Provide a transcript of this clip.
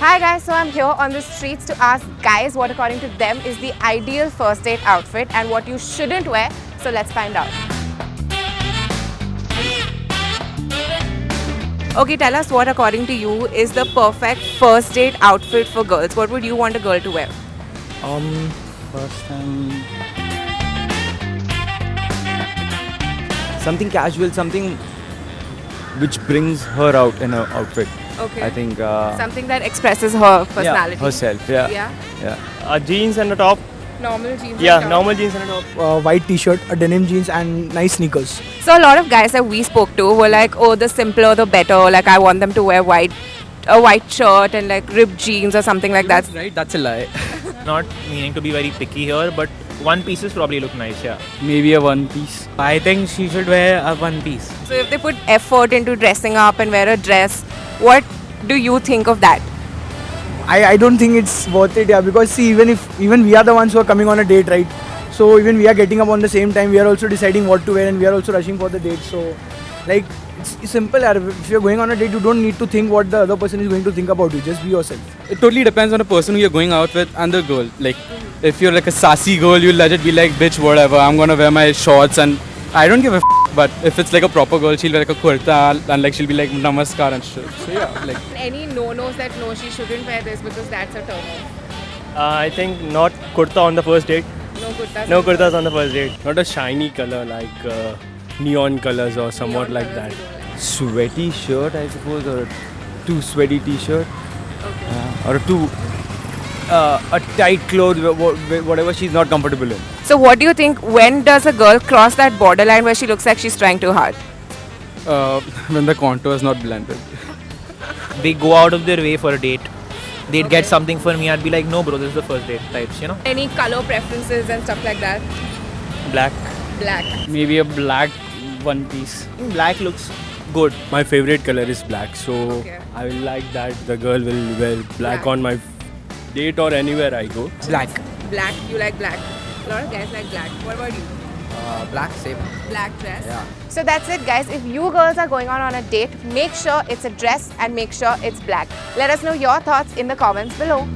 Hi guys, so I'm here on the streets to ask guys what according to them is the ideal first date outfit and what you shouldn't wear. So let's find out. Okay, tell us what according to you is the perfect first date outfit for girls. What would you want a girl to wear? First time. Something casual, something which brings her out in her outfit. Okay. I think. Something that expresses her personality. Yeah, herself. Yeah. Yeah. Jeans and a top. Normal jeans. Yeah, and top. normal jeans and a top. White t-shirt, a denim jeans and nice sneakers. So a lot of guys that we spoke to were like, oh, the simpler the better. Like I want them to wear a white shirt and like ripped jeans or something like that. Right, that's a lie. Not meaning to be very picky here, but one pieces probably look nice, yeah. Maybe a one piece. I think she should wear a one piece. So if they put effort into dressing up and wear a dress, what do you think of that? I don't think it's worth it, yeah, because see, even we are the ones who are coming on a date, right? So even we are getting up on the same time, we are also deciding what to wear and we are also rushing for the date. So like it's simple, yeah. If you're going on a date, you don't need to think what the other person is going to think about you. Just be yourself. It totally depends on the person who you're going out with and the girl. Like, if you're like a sassy girl, you'll legit be like, bitch, whatever, I'm gonna wear my shorts and I don't give a but if it's like a proper girl, she'll wear like a kurta and like she'll be like namaskar and shit. So yeah, like. Any no-nos that no, she shouldn't wear this because that's a turn-off. I think not kurta on the first date. No kurtas. No kurtas on the first date. Not a shiny color like neon colors or somewhat Neon like colours that. you don't like. Sweaty shirt, I suppose, or a too sweaty t-shirt, Okay. or a tight clothes, whatever she's not comfortable in. So what do you think, when does a girl cross that borderline where she looks like she's trying too hard? When the contour is not blended. They go out of their way for a date. They'd get something for me, I'd be like, no bro, this is the first date types, you know. Any color preferences and stuff like that? Black. Black. Maybe a black one piece. Black looks good. My favorite color is black, so Okay. I will like that the girl will wear black Black. on my date or anywhere I go. Black. Black, you like black. A lot of guys like black. What about you? Black, same. Black dress. Yeah. So that's it guys. If you girls are going on a date, make sure it's a dress and make sure it's black. Let us know your thoughts in the comments below.